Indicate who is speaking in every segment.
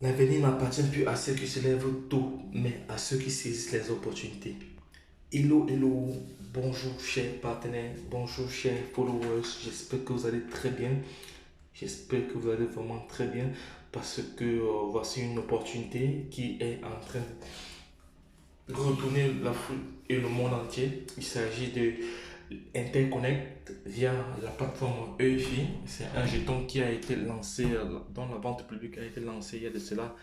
Speaker 1: L'avenir n'appartient plus à ceux qui se lèvent tôt, mais à ceux qui saisissent les opportunités. Hello, hello, bonjour chers partenaires, bonjour chers followers, j'espère que vous allez très bien, j'espère que vous allez vraiment très bien parce que voici une opportunité qui est en train de retourner l'Afrique et le monde entier. Il s'agit de Interconnect via la plateforme EFI. C'est un jeton qui a été lancé, dont la vente publique a été lancée il y a de cela,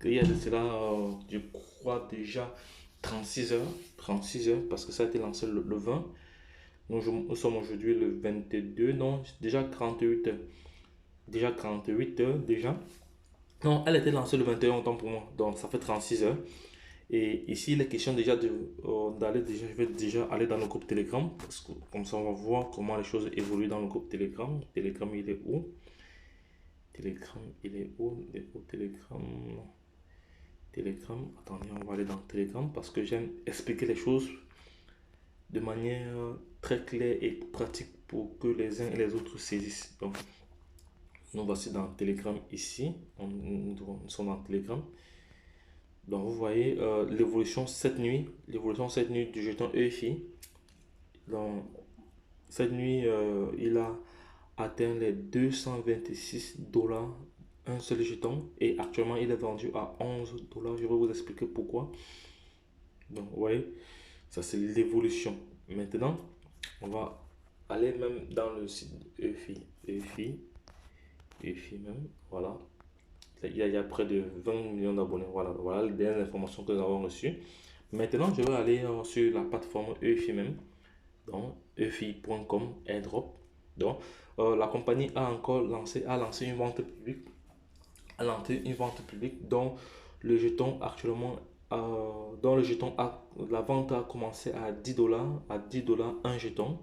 Speaker 1: je crois déjà 36 heures, 36 heures, parce que ça a été lancé le 20. Nous sommes aujourd'hui le 22, non, déjà 38 heures. Déjà 48 heures, déjà. Non, elle a été lancée le 21 autant pour moi, donc ça fait 36 heures. Et ici, il est question déjà d'aller déjà, je vais déjà aller dans le groupe Telegram, parce que comme ça, on va voir comment les choses évoluent dans le groupe Telegram. Telegram, il est où? Telegram, il est où? Il est où Telegram? Telegram, attendez, on va aller dans Telegram parce que j'aime expliquer les choses de manière très claire et pratique pour que les uns et les autres saisissent. Donc, nous voici dans Telegram ici. Nous sommes dans Telegram. Donc, vous voyez l'évolution cette nuit du jeton EFI. Donc, cette nuit, il a atteint les 226 dollars un seul jeton et actuellement il est vendu à 11 dollars. Je vais vous expliquer pourquoi. Donc, vous voyez, ça c'est l'évolution. Maintenant, on va aller même dans le site EFI. EFI même, voilà. Il y a près de 20 millions d'abonnés. Voilà, voilà les dernières informations que nous avons reçues. Maintenant, je vais aller sur la plateforme EFI même. Donc, EFI.com airdrop. Donc, la compagnie a lancé une vente publique dont le jeton actuellement, la vente a commencé à 10 dollars, un jeton,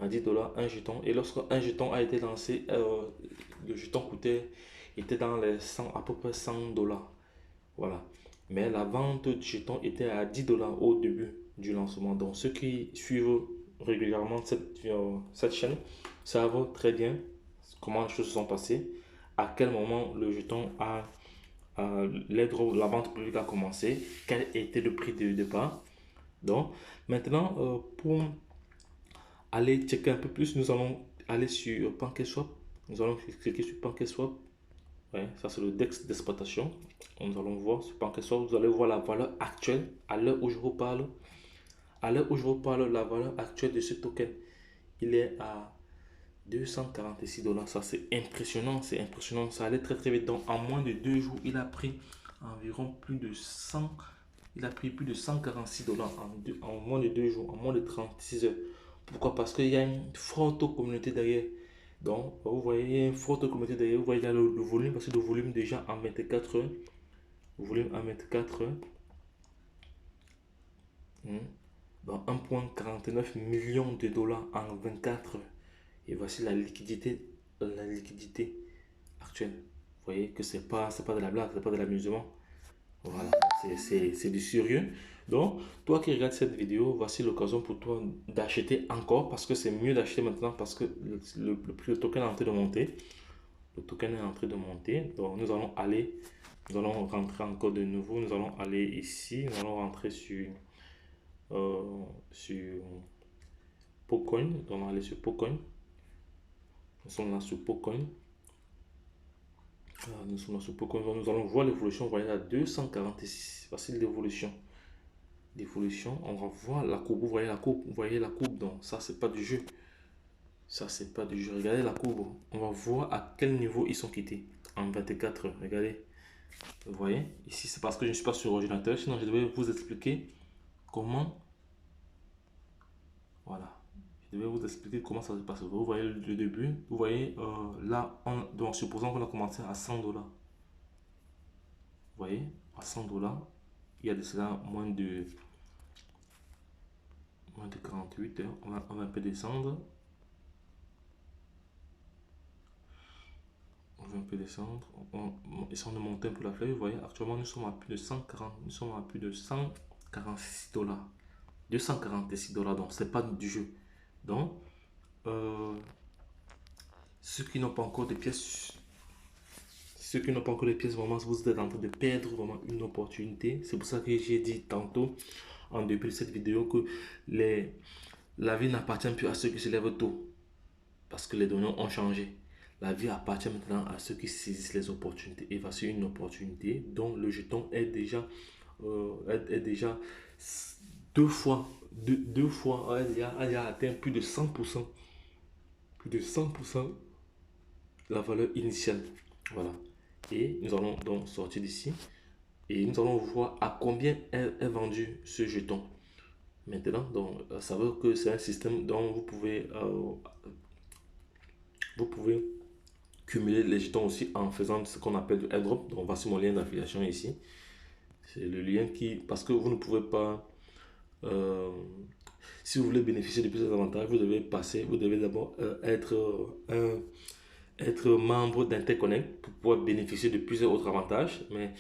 Speaker 1: à 10 dollars un jeton. Et lorsque un jeton a été lancé, le jeton était dans les 100, à peu près 100 dollars. Voilà. Mais la vente du jeton était à 10 dollars au début du lancement. Donc, ceux qui suivent régulièrement cette chaîne savent très bien comment les choses se sont passées, à quel moment le jeton la vente publique a commencé, quel était le prix de départ. Donc, maintenant, pour aller checker un peu plus, nous allons aller sur PancakeSwap. Nous allons cliquer sur PancakeSwap. Ouais, ça, c'est le DEX d'exploitation. Nous allons voir sur PancakeSwap. Vous allez voir la valeur actuelle à l'heure où je vous parle. À l'heure où je vous parle, la valeur actuelle de ce token, il est à 246 dollars. Ça, c'est impressionnant. C'est impressionnant. Ça allait très très vite. Donc, en moins de 2 jours, il a pris environ plus de 100. Il a pris plus de 146 dollars en moins de 2 jours, en moins de 36 heures. Pourquoi? Parce qu'il y a une forte communauté derrière. Donc, vous voyez, il y a une forte communauté derrière. Vous voyez, il y a le volume, parce que le volume déjà en 24 heures. Le volume en 24 heures. Donc, 1,49 million de dollars en 24 heures. Et voici la liquidité actuelle. Vous voyez que c'est pas de la blague, c'est pas de l'amusement. Voilà, c'est du sérieux. Donc, toi qui regardes cette vidéo, voici l'occasion pour toi d'acheter encore parce que c'est mieux d'acheter maintenant parce que le token est en train de monter. Le token est en train de monter. Donc, nous allons rentrer encore de nouveau. Nous allons aller ici. Nous allons rentrer sur Pocoin. On va aller sur Pocoin. Nous sommes là sur Pocoin. Nous sommes là sur Pocoin. Nous allons voir l'évolution. Vous voyez là, 246. Voici l'évolution. On va voir la courbe. Vous voyez la courbe. Donc, ça, c'est pas du jeu. Ça, c'est pas du jeu. Regardez la courbe. On va voir à quel niveau ils sont quittés en 24 heures. Regardez. Vous voyez, ici, c'est parce que je ne suis pas sur ordinateur. Sinon, je devais vous expliquer comment. Voilà. Je devais vous expliquer comment ça se passe. Vous voyez le début. Vous voyez, là, donc, supposons qu'on a commencé à 100 dollars. Vous voyez, à 100 dollars, il y a de cela moins de 48 heures. On va un peu descendre. On va un peu descendre. Essayons de monter un peu la flèche. Vous voyez, actuellement, nous sommes à plus de 140. Nous sommes à plus de 146 dollars. 246 dollars. Donc, c'est pas du jeu. Donc, ceux qui n'ont pas encore de pièces, ceux qui n'ont pas encore les pièces, vraiment, vous êtes en train de perdre vraiment une opportunité. C'est pour ça que j'ai dit tantôt, en début de cette vidéo, que la vie n'appartient plus à ceux qui se lèvent tôt. Parce que les données ont changé. La vie appartient maintenant à ceux qui saisissent les opportunités. Et voici une opportunité dont le jeton est déjà deux fois, il a atteint plus de 100%, plus de 100% la valeur initiale. Voilà. Et nous allons donc sortir d'ici et nous allons voir à combien est vendu ce jeton. Maintenant, donc, ça veut que c'est un système dont vous pouvez cumuler les jetons aussi en faisant ce qu'on appelle du airdrop. Donc, voici mon lien d'affiliation ici. C'est le lien qui, parce que vous ne pouvez pas, si vous voulez bénéficier de plusieurs avantages, vous devez d'abord être membre d'Interconnect pour pouvoir bénéficier de plusieurs autres avantages. Mais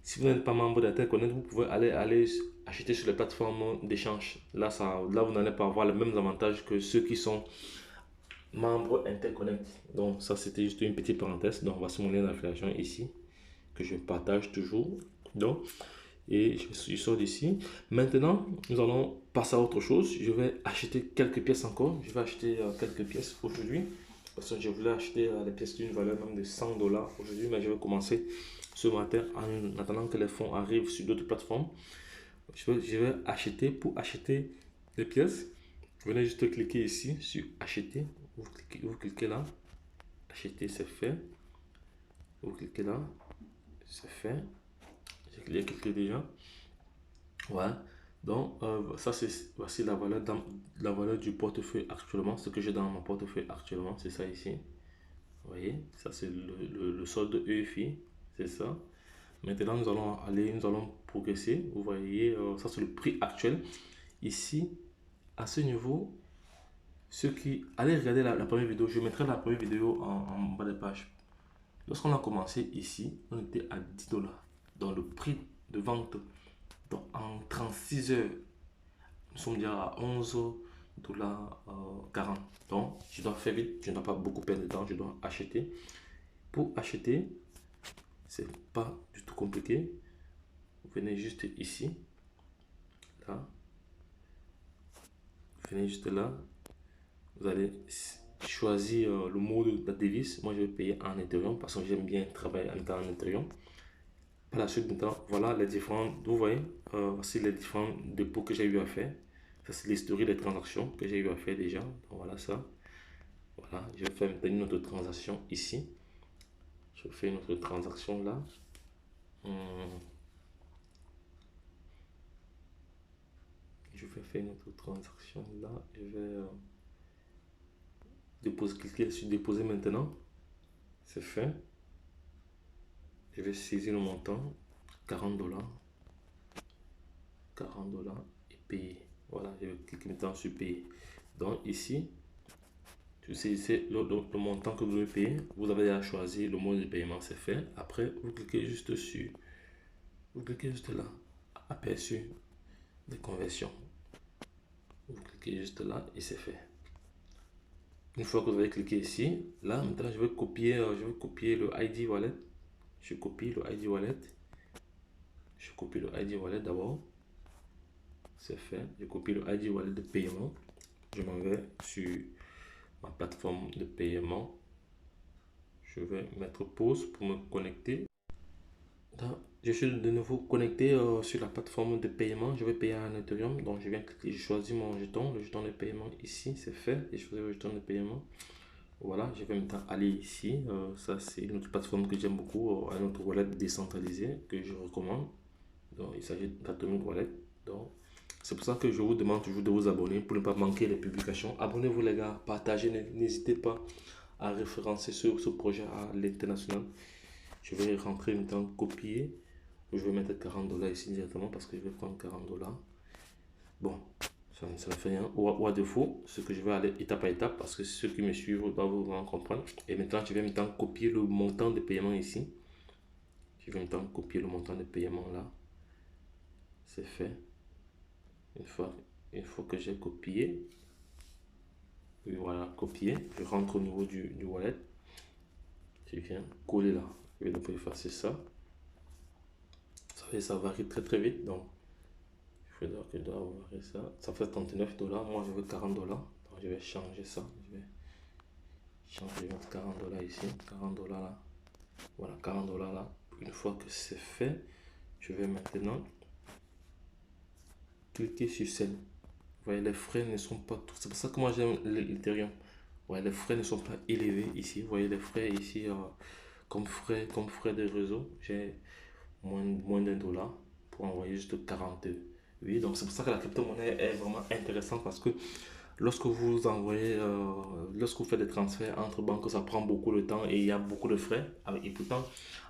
Speaker 1: si vous n'êtes pas membre d'Interconnect, vous pouvez aller acheter sur les plateformes d'échange. Là, vous n'allez pas avoir les mêmes avantages que ceux qui sont membres Interconnect. Donc, ça, c'était juste une petite parenthèse. Donc, voici mon lien d'affiliation ici que je partage toujours. Donc, et je sors d'ici. Maintenant, nous allons passer à autre chose. Je vais acheter quelques pièces encore. Je vais acheter quelques pièces aujourd'hui. Parce que je voulais acheter les pièces d'une valeur même de 100 dollars aujourd'hui. Mais je vais commencer ce matin en attendant que les fonds arrivent sur d'autres plateformes. Je vais acheter. Pour acheter les pièces, venez juste cliquer ici sur acheter. Vous cliquez là. Acheter, c'est fait. Vous cliquez là. C'est fait. J'ai cliqué déjà. Voilà. Donc, voici la valeur du portefeuille actuellement. Ce que j'ai dans mon portefeuille actuellement, c'est ça ici. Vous voyez, ça c'est le solde EFI. C'est ça. Maintenant, nous allons progresser. Vous voyez, ça c'est le prix actuel. Ici, à ce niveau, allez regarder la première vidéo. Je mettrai la première vidéo en bas de page. Lorsqu'on a commencé ici, on était à 10 dollars. Donc, le prix de vente. Donc, en 36 heures, nous sommes déjà à 11 dollars 40. Donc, je dois faire vite. Je ne dois pas beaucoup perdre de temps. Je dois acheter. Pour acheter, c'est pas du tout compliqué. Vous venez juste ici. Là. Vous venez juste là. Vous allez choisir le mode de la devise. Moi, je vais payer en Ethereum parce que j'aime bien travailler en Ethereum. Par la suite, maintenant, voilà les différents, vous voyez, voici les différents dépôts que j'ai eu à faire. Ça, c'est l'historique des transactions que j'ai eu à faire déjà. Donc, voilà ça. Voilà, je vais faire maintenant une autre transaction ici. Je fais une autre transaction là. Je vais faire une autre transaction là. Je vais cliquer sur déposer maintenant. C'est fait. Je vais saisir le montant, 40 dollars. 40 dollars et payer. Voilà, je vais cliquer maintenant sur payer. Donc ici, tu saisissez le montant que vous devez payer. Vous avez déjà choisi le mode de paiement, c'est fait. Après, vous cliquez juste sur, vous cliquez juste là, aperçu des conversions. Vous cliquez juste là et c'est fait. Une fois que vous avez cliqué ici, là maintenant je vais copier le ID Wallet. Je copie le ID Wallet. Je copie le ID Wallet d'abord. C'est fait. Je copie le ID Wallet de paiement. Je m'en vais sur ma plateforme de paiement. Je vais mettre pause pour me connecter. Je suis de nouveau connecté sur la plateforme de paiement. Je vais payer en Ethereum. Donc je viens cliquer, je choisis mon jeton, le jeton de paiement ici, c'est fait. J'ai choisi le jeton de paiement. Voilà, je vais maintenant aller ici. Ça, c'est une autre plateforme que j'aime beaucoup, un autre wallet décentralisé que je recommande. Donc, il s'agit d'Atomic Wallet. Donc, c'est pour ça que je vous demande toujours de vous abonner pour ne pas manquer les publications. Abonnez-vous les gars, partagez, n'hésitez pas à référencer ce projet à l'international. Je vais rentrer maintenant, copier. Je vais mettre 40 dollars ici directement parce que je vais prendre 40 dollars. Bon, ça ne fait rien. Ou à défaut, ce que je vais aller étape à étape parce que ceux qui me suivent doivent vraiment comprendre. Et maintenant, je vais maintenant copier le montant de paiement ici. Je vais maintenant copier le montant de paiement là. C'est fait. Une fois que j'ai copié, voilà, copier, je rentre au niveau du wallet. Je viens coller là. Je vais d'abord effacer ça. Ça varie très très vite. Donc, je dois ouvrir ça. Ça fait 39 $. Moi, je veux 40 $. Donc, je vais changer ça. Je vais changer, je vais mettre 40 $ ici. 40 $ là. Voilà, 40 $ là. Une fois que c'est fait, je vais maintenant cliquer sur Send. Vous voyez, les frais ne sont pas tout. C'est pour ça que moi j'aime l'Ethereum. Ouais, les frais ne sont pas élevés ici. Vous voyez les frais ici, comme frais de réseau, j'ai moins d'1 $ pour envoyer juste 48. Donc c'est pour ça que la crypto-monnaie est vraiment intéressante parce que lorsque vous envoyez, lorsque vous faites des transferts entre banques, ça prend beaucoup de temps et il y a beaucoup de frais. Et pourtant,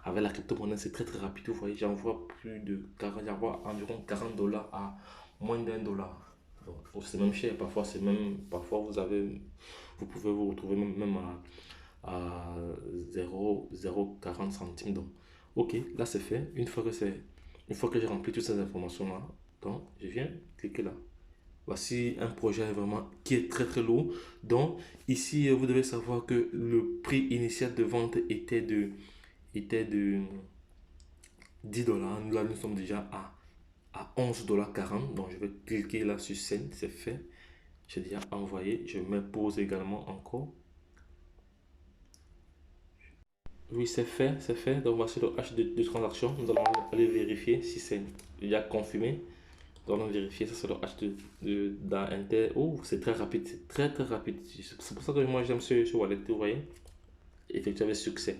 Speaker 1: avec la crypto-monnaie, c'est très très rapide. Vous voyez, j'envoie plus de 40, j'envoie environ 40 $ à moins d'1 $. Donc, c'est même cher. Parfois, parfois vous pouvez vous retrouver même à 0,40 centimes. Donc, ok, là c'est fait. Une fois que j'ai rempli toutes ces informations-là, donc je viens cliquer là. Voici un projet vraiment qui est très très lourd. Donc ici, vous devez savoir que le prix initial de vente était de 10 $. Là, nous sommes déjà à 11,40 $. Donc je vais cliquer là sur Send, c'est fait. J'ai déjà envoyé. Je mets pause également encore. Oui, c'est fait, c'est fait. Donc voici le hash de transaction. Nous allons aller vérifier si c'est déjà confirmé. Nous allons vérifier, ça c'est le hash d'Inter. Oh, c'est très rapide, c'est très très rapide. C'est pour ça que moi j'aime ce wallet, vous voyez. Effectué avec succès.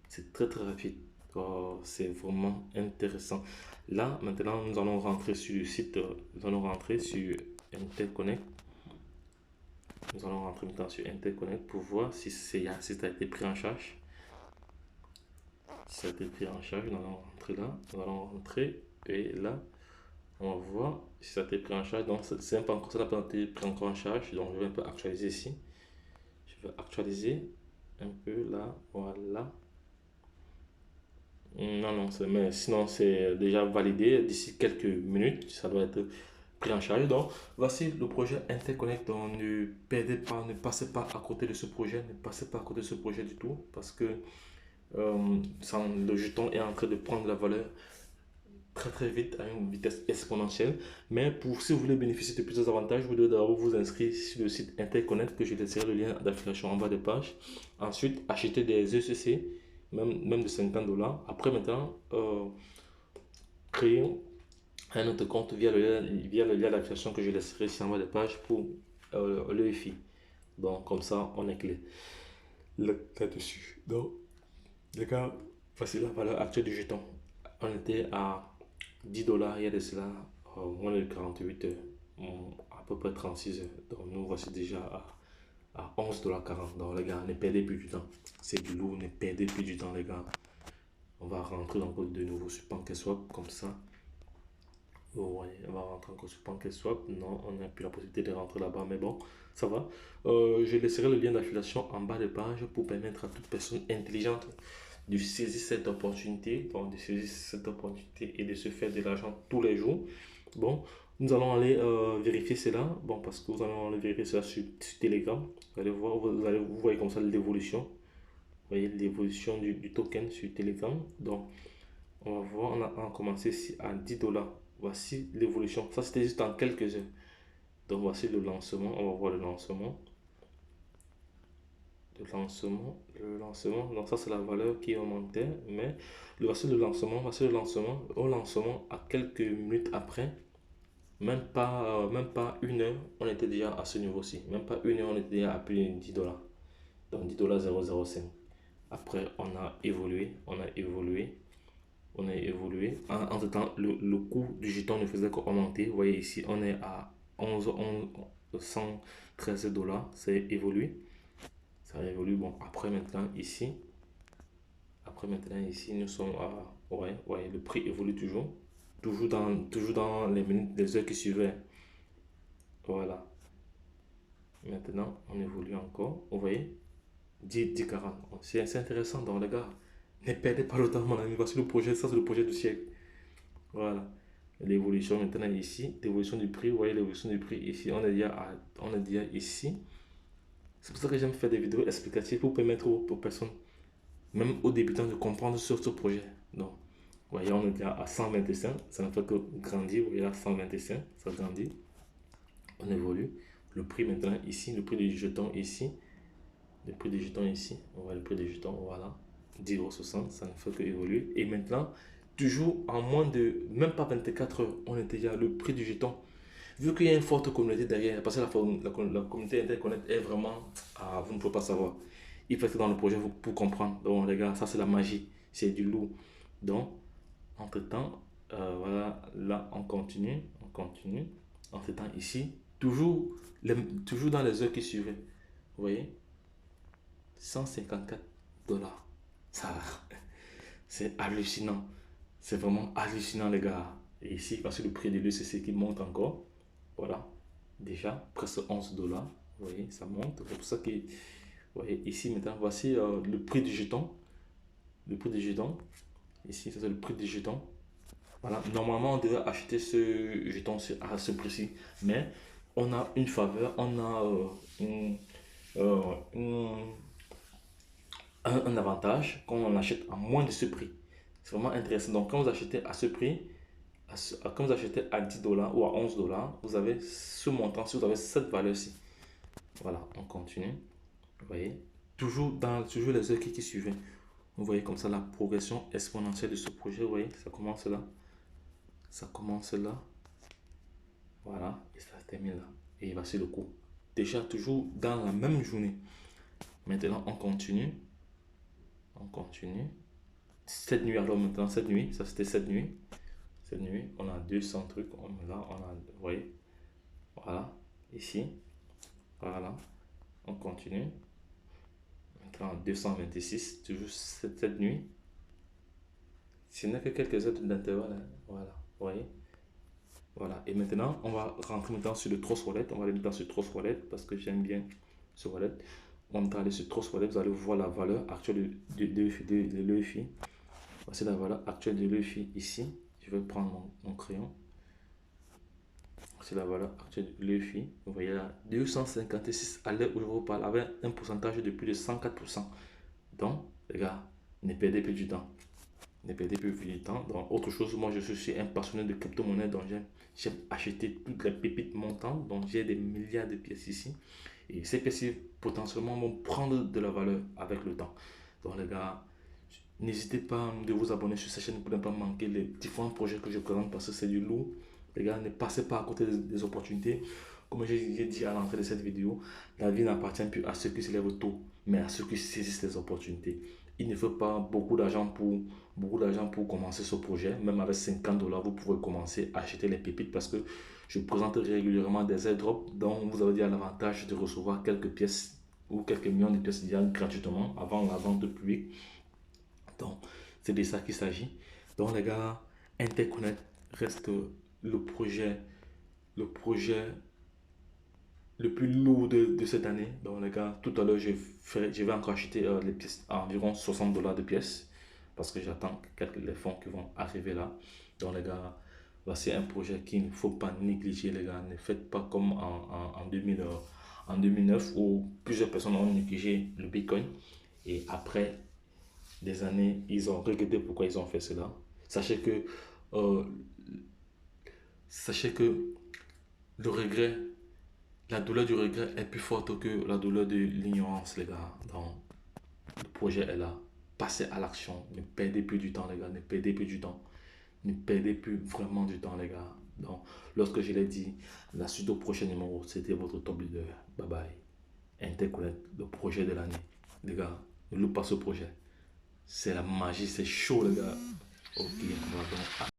Speaker 1: C'est très très rapide. Oh, c'est vraiment intéressant. Là, maintenant, nous allons rentrer sur le site. Nous allons rentrer sur Interconnect. Nous allons rentrer maintenant sur Interconnect pour voir si ça a été pris en charge. Si ça a été pris en charge, nous allons rentrer là. Nous allons rentrer et là, on va voir si ça a été pris en charge. Donc, c'est pas encore, ça n'a pas été pris encore en charge. Donc, je vais un peu actualiser ici. Je vais actualiser un peu là. Voilà. Non, non, mais sinon c'est déjà validé. D'ici quelques minutes, ça doit être pris en charge. Donc, voici le projet Interconnect. Donc, ne perdez pas, ne passez pas à côté de ce projet. Ne passez pas à côté de ce projet du tout parce que le jeton est en train de prendre la valeur très très vite à une vitesse exponentielle. Mais si vous voulez bénéficier de plusieurs avantages, vous devez d'abord vous inscrire sur le site Interconnect que je laisserai le lien d'affiliation en bas de page. Ensuite, acheter des ECC, même de 50 $. Après, maintenant, créer un autre compte via le lien d'affiliation que je laisserai ici en bas de page pour l'EFI. Donc, comme ça, on est clair là-dessus. Donc, les gars, voici la valeur actuelle du jeton. On était à 10 $ il y a de cela moins de 48 heures, à peu près 36 heures. Donc nous voici déjà à 11,40 $. Donc les gars, ne perdez plus du temps. C'est du lourd, ne perdez plus du temps les gars. On va rentrer encore de nouveau sur PancakeSwap comme ça. Vous voyez, on va rentrer encore sur PancakeSwap. Non, on n'a plus la possibilité de rentrer là-bas, mais bon, ça va. Je laisserai le lien d'affiliation en bas de page pour permettre à toute personne intelligente de saisir cette opportunité, donc de saisir cette opportunité et de se faire de l'argent tous les jours. Bon, nous allons aller vérifier cela, bon, parce que nous allons aller vérifier cela sur Telegram. Vous allez voir, vous voyez comme ça l'évolution. Vous voyez l'évolution du token sur Telegram. Donc, on va voir, on a commencé ici à 10 $. Voici l'évolution. Ça, c'était juste en quelques heures. Donc, voici le lancement. On va voir le lancement. Le lancement, donc ça c'est la valeur qui augmentait, mais voici le lancement, au lancement à quelques minutes après, même pas une heure, on était déjà à ce niveau-ci, même pas une heure, on était déjà à plus de 10 $, donc 10,005 $. Après, on a évolué, entre temps, le coût du jeton ne faisait qu'augmenter, vous voyez ici, on est à 113 $, c'est évolué. Ça évolue. Bon, après maintenant ici, nous sommes à, ouais, le prix évolue toujours dans les minutes, les heures qui suivaient. Voilà. Maintenant, on évolue encore. Vous voyez, 10,40. C'est intéressant. Donc, les gars, ne perdez pas le temps, mon ami. Voici le projet. Ça, c'est le projet du siècle. Voilà. L'évolution maintenant ici, l'évolution du prix. Vous voyez l'évolution du prix ici. On est déjà ici. C'est pour ça que j'aime faire des vidéos explicatives pour permettre aux personnes même aux débutants de comprendre sur ce projet. Donc, vous voyez, on est déjà à 125, ça ne fait que grandir. Vous voyez, à 125, ça grandit. On évolue. Le prix maintenant ici, le prix du jeton ici, le prix des jetons ici, on voit le prix des jetons, voilà, 10,60 €, ça ne fait que évoluer. Et maintenant, toujours en moins de, même pas 24 heures, on est déjà le prix du jeton. Vu qu'il y a une forte communauté derrière, parce que la communauté Interconnect est vraiment, ah, vous ne pouvez pas savoir. Il faut être dans le projet pour comprendre. Donc les gars, ça c'est la magie, c'est du lourd. Donc, entre-temps, voilà, là on continue, on continue. Entre-temps ici, toujours dans les heures qui suivaient, vous voyez, 154 dollars. Ça, c'est hallucinant. C'est vraiment hallucinant, les gars. Et ici, parce que le prix de l'UCC qui monte encore. Voilà. Déjà, presque 11 dollars. Vous voyez, ça monte. C'est pour ça que, vous voyez, ici, maintenant, voici le prix du jeton. Le prix du jeton. Ici, ça c'est le prix du jeton. Voilà. Normalement, on devrait acheter ce jeton à ce prix-ci. Mais on a une faveur. On a une un avantage quand on achète à moins de ce prix. C'est vraiment intéressant. Donc, quand vous achetez à ce prix, quand vous achetez à 10 dollars ou à 11 dollars, vous avez ce montant, si vous avez cette valeur-ci. Voilà, on continue. Vous voyez, toujours les heures qui suivaient. Vous voyez comme ça la progression exponentielle de ce projet. Vous voyez, ça commence là. Ça commence là. Voilà, et ça se termine là. Et il va sur le coup. Déjà, toujours dans la même journée. Maintenant, on continue. On continue. Cette nuit, alors maintenant, cette nuit, ça c'était cette nuit. Cette nuit, on a 200 trucs. Là, on a, vous voyez, voilà, ici, voilà, on continue. Maintenant, 226, toujours cette nuit. Ce n'est que quelques heures d'intervalle, hein. Voilà, vous voyez. Voilà, et maintenant, on va rentrer maintenant sur le Trust Wallet. On va aller maintenant sur Trust Wallet parce que j'aime bien ce wallet. On va aller sur Trust Wallet, vous allez voir la valeur actuelle de l'EFI. Voici la valeur actuelle de l'EFI ici. Je vais prendre mon crayon. C'est la valeur actuelle de l'EFI. Vous voyez là, 256 à l'heure où je vous parle, avec un pourcentage de plus de 104%. Donc, les gars, ne perdez plus du temps. Ne perdez plus du temps. Donc, autre chose, moi je suis un passionné de crypto-monnaie, donc j'aime acheter toutes les pépites montantes. Donc, j'ai des milliards de pièces ici. Et ces pièces potentiellement vont prendre de la valeur avec le temps. Donc, les gars, n'hésitez pas de vous abonner sur cette chaîne pour ne pas manquer les différents projets que je présente parce que c'est du lourd. Les gars, ne passez pas à côté des opportunités. Comme j'ai dit à l'entrée de cette vidéo, la vie n'appartient plus à ceux qui se lèvent tôt, mais à ceux qui saisissent les opportunités. Il ne faut pas beaucoup d'argent pour commencer ce projet. Même avec 50 dollars, vous pouvez commencer à acheter les pépites parce que je présente régulièrement des airdrops dont vous avez déjà l'avantage de recevoir quelques pièces ou quelques millions de pièces déjà gratuitement avant la vente publique. Donc, c'est de ça qu'il s'agit. Donc, les gars, Interconnect reste le projet le plus lourd de cette année. Donc, les gars, tout à l'heure, je vais encore acheter les pièces à environ 60 dollars de pièces parce que j'attends les fonds qui vont arriver là. Donc, les gars, voici un projet qu'il ne faut pas négliger, les gars. Ne faites pas comme en 2009 où plusieurs personnes ont négligé le Bitcoin et après des années, ils ont regretté pourquoi ils ont fait cela. Sachez que, euh, sachez que le regret, la douleur du regret est plus forte que la douleur de l'ignorance, les gars. Donc, le projet est là. Passez à l'action. Ne perdez plus du temps, les gars. Ne perdez plus du temps. Ne perdez plus vraiment du temps, les gars. Donc, lorsque je l'ai dit, la suite au prochain numéro, c'était votre top leader. Bye bye. Interconnect, le projet de l'année. Les gars, ne loupe pas ce projet. C'est la magie, c'est chaud, les gars. Ok, on va donc